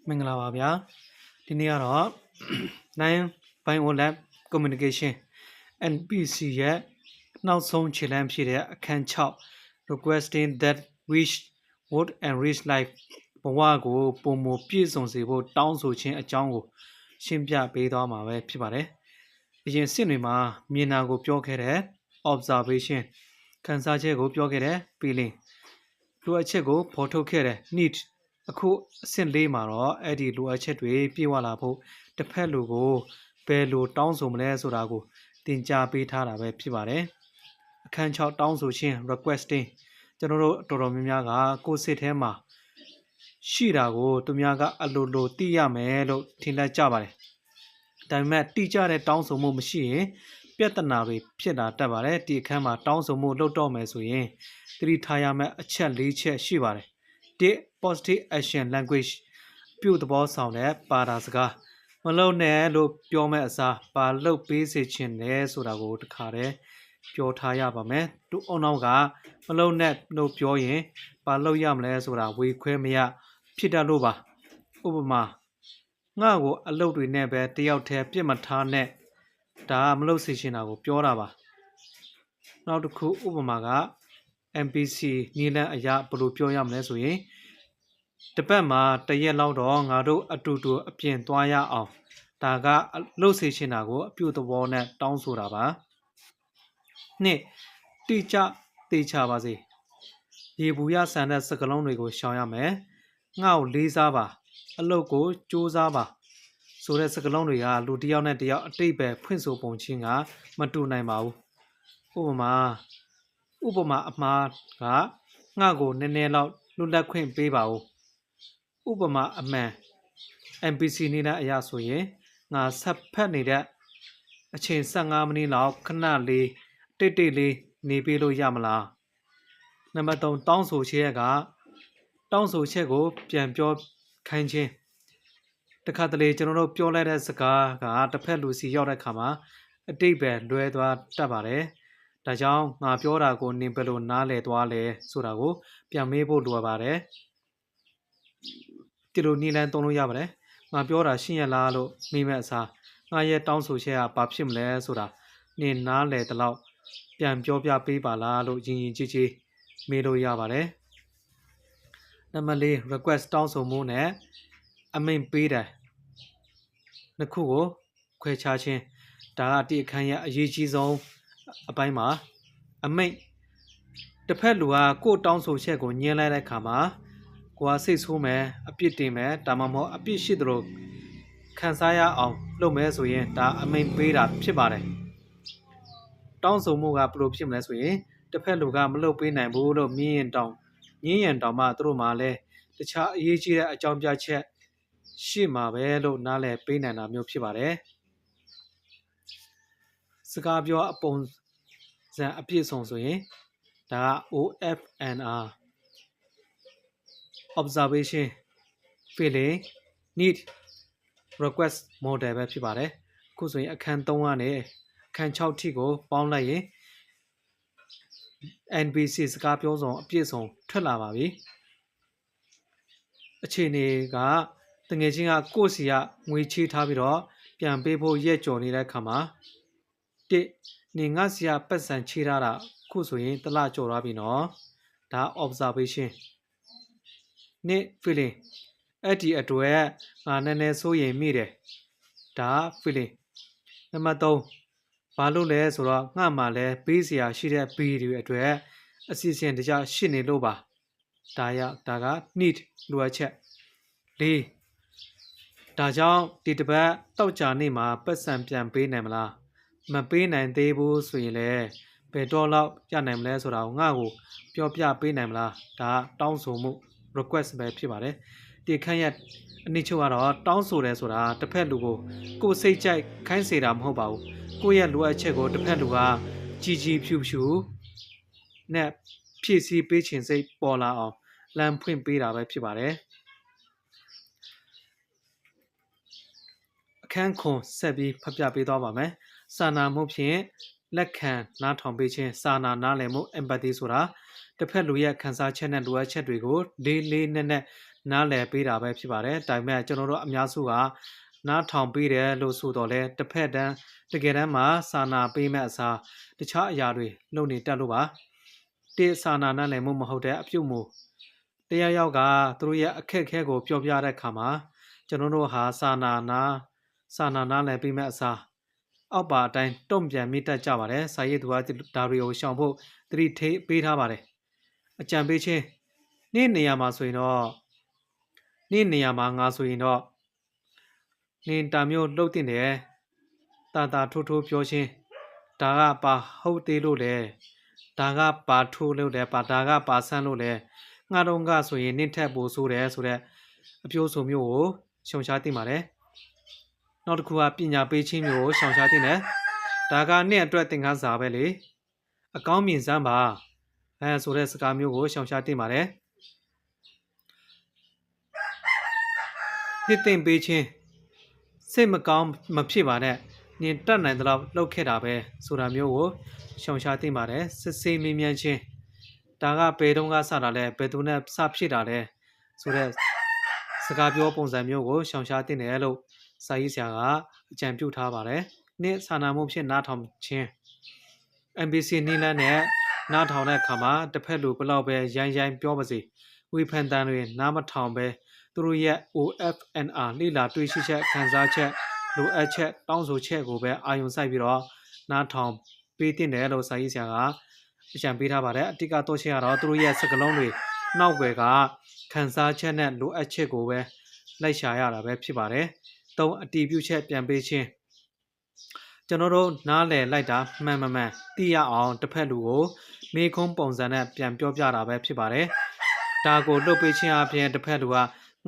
မင်္ဂလာပါဗျာဒီနေ့ကတော့ 9 Bio-Lab Communication NPC ရဲ့နောက်ဆုံးခြေလှမ်းဖြစ်တဲ့အခန်း6 Requesting that wish would enrich life ဘဝကိုပုံမပြည့်စုံစေဖို့တောင်းဆိုခြင်းအကြောင်းကိုရှင်းပြပေးသွားမှာပဲဖြစ်ပါတယ်အရင်စစ်တွေမှာမြင်တာကိုပြောခဲ့တဲ့ observation ခန်းစားချက်ကိုပြောခဲ့တဲ့ feeling လိုအပ်ချက်ကိုဖော်ထုတ်ခဲ့တဲ့ needအခုအဆင့်၄မှာတော့အဲ့ဒီလိုအပ်ချက်တွေပြည့်ဝလာဖို့တစ်ဖက်လူကိုဘယ်လိုတောင်းဆိုမလဲဆိုတာကိုသင်ကြားပေးထားတာပဲဖြစ်ပါတယ်အခန်း6တောင်းဆိုခြင်း requesting ကျွန်တော်တို့တော်တော်များများကကိုယ်စိတ်ထဲမှာရှိတာကိုသူများကအလိုလိုသိရမယ်လို့ထင်တတ်ကြပါတယ်ဒါပေမဲ့တိကျတဲ့တောင်းဆိုမှုမရှိရင်ပြဿနာတွေဖြစ်လာတတ်ပါတယ်ဒီအခန်းမှာတောင်းဆိုမှုလုပ်တော့မယ်ဆိုရင်သတိထားရမယ့်အချက်၄ချက်ရှိပါတယ်positive action language ပြုသဘောဆောင်တဲ့ပါတာစကားမလုပ်နဲ့လို့ပြောမဲ့အစားပါလုပ်ပေးစေချင်တယ်ဆိုတာကိုတခါတည်းပြောထားရပါမယ်သူအုံနောက်ကမလုပ်နဲ့လို့ပြောရင်ပါလုပ်ရမလဲဆိုတာဝေခွဲမရဖြစ်တတ်လို့ပါဥပမာငါ့ကိုအလုပ်တွေနဲ့ပဲတယောက်တည်းပြစ်မထားနဲ့ဒါမလုပ်စေချင်တာကိုပြောတာပါနောက်တစ်ခုဥပမာက NPC နီလန်အရာဘယ်လိုပြောရမလဲဆိုရင်တပတ်မှာတရက်လောက်တော့ငါတို့အတူတူအပြင်သွားရအောင်ဒါကလှုပ်စေချင်တာကိုအပြုသဘောနဲ့တောင်းဆိုတာပါနှစ်တိကျသေချာပါစေရေဘူးရဆန်တဲ့စကလုံးတွေကိုရှောင်ရမယ်ငါ့ကိုလေးစားပါအလုပ်ကိုစူးစမ်းပါဆိုတဲ့စကလုံးတွေကလူတစ်ယောက်နဲ့တစ်ယောက်အတိတ်ပဲဖွင့်ဆိုပုံချင်းကမတူနိုင်ပါဘူးဥပမာအမှားကငါ့ကိုနည်းနည်းလောက်လွတ်လပ်ခွင့်ပေးပါဦးဥပမာအမှန် NPC နေတဲ့အရာဆိုရင်ငါဆက်ဖက်နေတဲ့အချိန်15မိနစ်လောက်ခဏလေးတိတ်လေးနေပေးလို့ရမလားနံပါတ်3တောင်းဆိုချက်ကတောင်းဆိုချက်ကိုပြန်ပြောခိုင်းခြင်းတခါတလေကျွန်တော်တို့ပြောလိုက်တဲ့စကားကတစ်ဖက်လူစီရောက်တဲ့ခါမှာအတိတ်ပဲလွဲသွားတတ်ပါတယ်ဒါကြောင့်ငါပြောတာကိုနင်ဘယ်လိုနားလည်သွားလဲဆိုတာကိုပြန်မေးဖို့လိုပါတယ်ဒီလိုနည်းလမ်းသုံးလို့ရပါတယ်ငါပြောတာရှင်းရလားလို့မေးမဲ့အစားငါရဲ့တောင်းဆိုချက်ကဘာဖြစ်မလဲဆိုတာနင်နားလည်တဲ့လောက်ပြန်ပြောပြပေးပါလားလို့ယဉ်ယဉ်ကျေးကျေးမေးလို့ရပါတယ်နံပါတ်၄ request တောင်းဆိုမှုနဲ့အမိန့်ပေးတယ်နှစ်ခုကိုခွဲခြားခြင်းဒါကဒီအခန်းရဲ့အရေးကြီးဆုံးအပိုင်းမှာအမိန့်တစ်ဖက်လူကကိုယ်တောင်းဆိုချက်ကိုညှင်းလိုက်တဲ့အခါမှာကိုယ်ကစိတ်ဆိုးမယ်အပြစ်တင်မယ်ဒါမှမဟုတ်အပြစ်ရှိသလိုခံစားရအောင်လုပ်မယ်ဆိုရင်ဒါအမိန့်ပေးတာဖြစ်ပါတယ်တောင်းဆိုမှုကဘယ်လိုဖြစ်မလဲဆိုရင်တစ်ဖက်လူကမလုပ်ပေးနိုင်ဘူးလို့မြင်ရင်တောင်မှသူတို့မှလည်းတခြားအရေးကြီးတဲ့အကြောင်းပြချက်ရှိမှာပဲလို့နားလည်ပေးနိုင်တာမျိုးဖြစ်ပါတယ်စကားပြောအပုံစံအပြည့်စုံဆိုရင်ဒါက OFNR observation feeling need request model ပဲဖြစ်ပါတယ်အခုဆိုရင်အခန်း3ကနေအခန်း6ထိကိုပေါင်းလိုက်ရင် NPC စကားပြောစုံအပြည့်စုံထွက်လာပါပြီအခြေအနေကတငယ်ချင်းကကိုယ့်စီကငွေချေးထားပြီးတော့ပြန်ပေးဖို့ရက်ကြော်နေတဲ့ခါမှာနေငါစီကပတ်စံချေးထားတာခုဆိုရင်တစ်လကြော်သွားပြီနော်ဒါ observation နှစ် feeling အဲ့ဒီအတွက်ငါနည်းနည်းစိုးရိမ်မိတယ်ဒါ feeling နံပါတ်3ဘာလို့လဲဆိုတော့ငါမှလည်းပေးစရာရှိတဲ့ B တွေအတွက်အစီအစဉ်တခြားရှိနေလို့ပါဒါက need လိုအပ်ချက်၄ဒါကြောင့်ဒီတစ်ပတ်တောက်ကြနေ့မှာပတ်စံပြန်ပေးနိုင်မလားမပေးနိုင်သေးဘူးဆိုရင်လည်းဘယ်တော့လောက်ရနိုင်မလဲဆိုတာကိုငါ့ကိုပြောပြပေးနိုင်မလားဒါတောင်းဆိုမှု request ပဲဖြစ်ပါတယ်ဒီခန့်ရအနည်းချုပ်ကတော့တောင်းဆိုတယ်ဆိုတာတစ်ဖက်လူကိုစိတ်ကြိုက်ခိုင်းစေတာမဟုတ်ပါဘူးကိုယ့်ရဲ့လိုအပ်ချက်ကိုတစ်ဖက်လူကကြီးဖြူနဲ့ဖြည့်ဆည်းပေးခြင်းစိတ်ပေါ်လာအောင်လမ်းဖွင့်ပေးတာပဲဖြစ်ပါတယ်အခန်းခွန်ဆက်ပြီးဖတ်ပြပေးသွားပါမယ်စာနာမှုဖြင့်လက်ခံနားထောင်ပေးခြင်းစာနာနားလည်မှု empathy ဆိုတာတစ်ဖက်လူရဲ့ခံစားချက်နဲ့လိုအပ်ချက်တွေကိုလေးနက် နားလည်ပေးတာပဲဖြစ်ပါတယ်ဒါပေမဲ့ကျွန်တော်တို့အများစုကနားထောင်ပေးတယ်လို့ဆိုတော့လဲတစ်ဖက်တန်းတကယ်တမ်းမှာစာနာပေးမဲ့အစားတခြားအရာတွေလုပ်နေတတ်လို့ပါတိစာနာနားလည်မှုမဟုတ်တဲ့အပြုတ်မှုတရားရောက်ကသူတို့ရဲ့အခက်အခဲကိုပြောပြတဲ့အခါမှာကျွန်တော်တို့ဟာစာနာနားလည်ပေးမဲ့အစားအောက်ပါအတိုင်းတုံ့ပြန်မိတတ်ကြပါတယ်စာရေးသူကဒါတွေကိုရှောင်ဖို့သတိထိပေးထားပါတယ်အကြံပေးခြင်းနေ့နေရာမှာဆိုရင်တော့နေ့နေရာမှာငါဆိုရင်တော့နင်တာမျိုးလှုပ်တင်တယ်တာထိုးပြောခြင်းဒါကပါဟုတ်သေးလို့လေဒါကပါထိုးလို့လေပါဒါကပါဆန်းလို့လေငါတော့ကဆိုရင်နင့်ထက်ပိုဆိုးတယ်ဆိုတဲ့အပြောဆိုမျိုးကိုရှုံရှားသိပါတယ်နောက်တစ်ခုကပညာပေးခြင်းမျိုးကိုရှောင်ရှားသိတယ်ဒါကနင့်အတွက်သင်ခန်းစာပဲလေအကောင်းမြင်စမ်းပါဆိုတဲ့စကားမျိုးကိုရှောင်ရှားသိပါတယ်နှစ်သိမ့်ပေးခြင်းစိတ်မကောင်းမဖြစ်ပါနဲ့နင်တက်နိုင်တဲ့လောက်လှုပ်ခဲ့တာပဲဆိုတာမျိုးကိုရှောင်ရှားသိပါတယ်စစ်ဆေးမင်းမြန်းခြင်းဒါကဘယ်တုန်းကစတာလဲဘယ်သူနဲ့စဖြစ်တာလဲဆိုတဲ့စကားပြောပုံစံမျိုးကိုရှောင်ရှားသိတယ်လို့စာရေးဆရာကအကြံပြုထားပါတယ်နှစ်စာနာမှုဖြင့်နားထောင်ခြင်း MBC နီလန်းနဲ့နားထောင်တဲ့အခါမှာတစ်ဖက်လူဘလောက်ပဲရိုင်းပြောပါစေဝေဖန်တန်တွေနားမထောင်ပဲသူတို့ရဲ့ OFNR လိလာတွေ့ရှိချက်ခံစားချက်လိုအပ်ချက်တောင်းဆိုချက်ကိုပဲအာရုံစိုက်ပြီးတော့နားထောင်ပေးတင်တယ်လို့စာရေးဆရာကအကြံပေးထားပါတယ်အတိကတော့ချက်ကတော့သူတို့ရဲ့စကလုံးတွေနောက်ွယ်ကခံစားချက်နဲ့လိုအပ်ချက်ကိုပဲလိုက်ရှာရတာပဲဖြစ်ပါတယ်။၃အတီးပြုချက်ပြန်ပေးခြင်းကျွန်တော်တို့နားလည်လိုက်တာမှန်သိရအောင်တစ်ဖက်လူကိုမေခုံးပုံစံနဲ့ပြန်ပြောပြတာပဲဖြစ်ပါတယ်။ဒါကိုလုပ်ပေးခြင်းအပြင်တစ်ဖက်လူက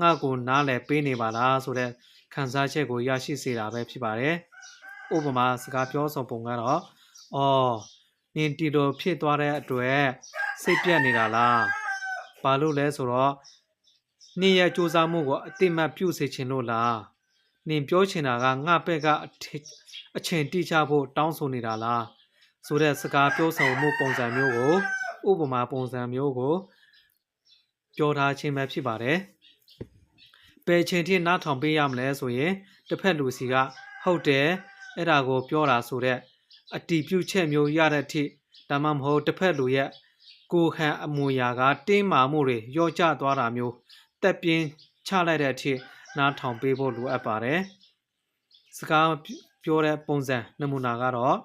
ငါ့ကိုနားလည်ပေးနေပါလားဆိုတဲ့ခံစားချက်ကိုရရှိစေတာပဲဖြစ်ပါတယ်။ဥပမာစကားပြောဆိုပုံကတော့နင်တီလိုဖြစ်သွားတဲ့အတွက်စိတ်ပြတ်နေတာလား။ဘာလို့လဲဆိုတော့နင်ရဲ့စူးစမ်းမှုကိုအတိမတ်ပြုစေချင်လို့လား။နင်ပြောချင်တာကငါဘက်ကအချိန်တိကျဖို့တောင်းဆိုနေတာလားဆိုတဲ့စကားပြောဆိုမှုပုံစံမျိုးကိုဥပမာပုံစံမျိုးကိုပြောထားခြင်းပဲဖြစ်ပါတယ်။ဘယ်ချိန်ထိနားထောင်ပေးရမလဲဆိုရင်တစ်ဖက်လူစီကဟုတ်တယ်အဲ့ဒါကိုပြောတာဆိုတဲ့အတီးပြုချက်မျိုးရတဲ့အထိဒါမှမဟုတ်တစ်ဖက်လူရဲ့ကိုဟန်အမူအရာကတင်းမာမှုတွေရော့ကျသွားတာမျိုးတက်ပြင်းချလိုက်တဲ့အထိနားထောင်ပေးဖို့လိုအပ်ပါတယ်။စကားပြောတဲ့ပုံစံနမူနာကတော့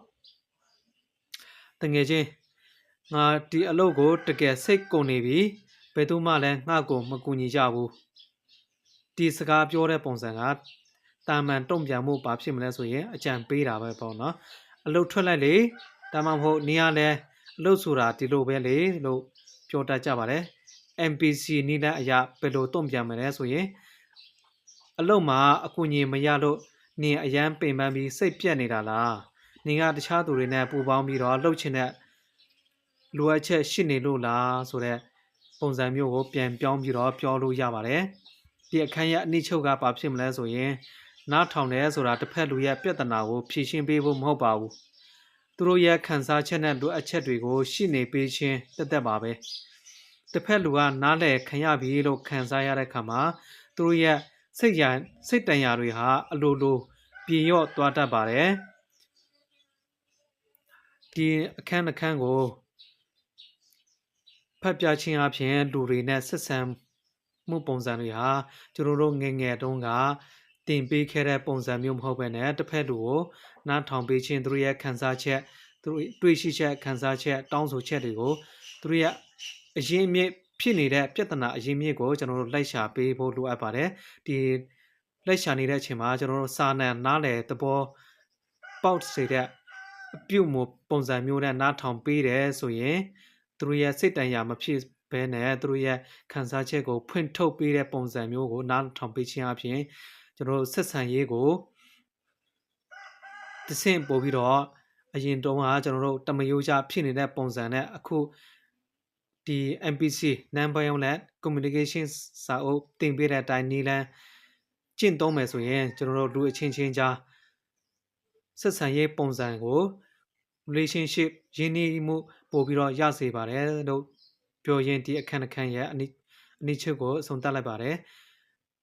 တကယ်ချင်းငါဒီအလုပ်ကိုတကယ်စိတ်ကုန်နေပြီဘယ်သူမှလည်းငါ့ကိုမကူညီကြဘူးဒီစကားပြောတဲ့ပုံစံကတာမန်တုံ့ပြန်မှုဘာဖြစ်မလဲဆိုရင်အကြံပေးတာပဲပေါ့နော်အလုပ်ထွက်လိုက်လေဒါမှမဟုတ်နေရာလဲအလုပ်ဆိုတာဒီလိုပဲလေလို့ပြောတတ်ကြပါတယ် MPC နီးတဲ့အရာဘယ်လိုတုံ့ပြန်မလဲဆိုရင်အလုပ်မှာအကူအညီမရလို့နင်အရန်ပင်ပန်းပြီးစိတ်ပြတ်နေတာလားနင်ကတခြားသူတွေနဲ့ပူပေါင်းပြီးတော့လှုပ်ချင်တဲ့လိုအပ်ချက်ရှိနေလို့လားဆိုတဲ့ပုံစံမျိုးကိုပြန်ပြောင်းပြီးတော့ပြောလို့ရပါတယ်ဒီအခန်းရဲ့အနည်းချုပ်ကဘာဖြစ်မလဲဆိုရင်နားထောင်တယ်ဆိုတာတစ်ဖက်လူရဲ့ပြဿနာကိုဖြေရှင်းပေးဖို့မဟုတ်ပါဘူးသူတို့ရဲ့ခံစားချက်နဲ့လိုအပ်ချက်တွေကိုရှင်းနေပေးခြင်းတက်ပါပဲတစ်ဖက်လူကနားလည်ခံရပြီလို့ခံစားရတဲ့အခါမှာသူတို့ရဲ့စိတ်တန်ရာတွေဟာအလိုလိုပြေလျော့သွားတတ်ပါတယ်ဒီအခန်းကိုဖတ်ပြခြင်းအပြင်လူတွေနဲ့ဆက်ဆံမှုပုံစံတွေဟာကျွန်တော်တို့ငယ်ငယ်တုန်းကတင်ပေးခဲ့တဲ့ပုံစံမျိုးမဟုတ်ဘဲနဲ့တစ်ဖက်လူကိုနားထောင်ပေးခြင်းသူတို့ရဲ့ခံစားချက်သူတို့တွေ့ရှိချက်ခံစားချက်တောင်းဆိုချက်တွေကိုသူတို့ရဲ့အရင်းအမြစ်ဖြစ်နေတဲ့ပြဿနာအရင်းမြစ်ကိုကျွန်တော်တို့လိုက်ရှာပေးဖို့လိုအပ်ပါတယ်ဒီလိုက်ရှာနေတဲ့အချိန်မှာကျွန်တော်တို့စာနားလည်သဘောပေါက်စေတဲ့အပြုမှုပုံစံမျိုးနဲ့နားထောင်ပေးတယ်ဆိုရင်သူတို့ရဲ့စိတ်တန်ရာမဖြစ်ဘဲနဲ့သူတို့ရဲ့ခံစားချက်ကိုဖွင့်ထုတ်ပေးတဲ့ပုံစံမျိုးကိုနားထောင်ပေးခြင်းအပြင်ကျွန်တော်တို့ဆက်ဆံရေးကိုတဆင့်ပို့ပြီးတော့အရင်တုန်းကကျွန်တော်တို့တမယိုးကြဖြစ်နေတဲ့ပုံစံနဲ့အခုဒီ MPC Non-Violent Communication စာအုပ်တင်ပေးတဲ့အတိုင်းနည်းလမ်းကျင့်သုံးမယ်ဆိုရင်ကျွန်တော်တို့လူအချင်းချင်းကြားဆက်ဆံရေးပုံစံကို relationship ရင်းနှီးမှုပို့ပြီးတော့ရစေပါတယ်လို့ပြောရင်းဒီအခန်းရဲ့ အနည်းချုပ်ကိုအဆုံးသတ်လိုက်ပါတယ်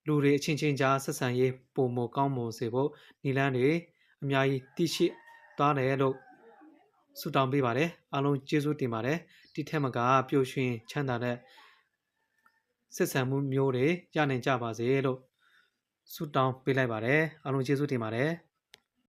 လူတွေအချင်းချင်းကြားဆက်ဆံရေးပုံမကောင်းမွန်စေဖို့နီလန်းတွေအများကြီးသိရှိသွားတယ်လို့ဆုတောင်းပေးပါတယ်အားလုံးကျေးဇူးတင်ပါတယ်ဒီထက်မကပျော်ရွှင်ချမ်းသာတဲ့ဆက်ဆံမှုမျိုးတွေရနိုင်ကြပါစေလို့ဆုတောင်းပေးလိုက်ပါတယ်အားလုံးကျေးဇူးတင်ပါတယ်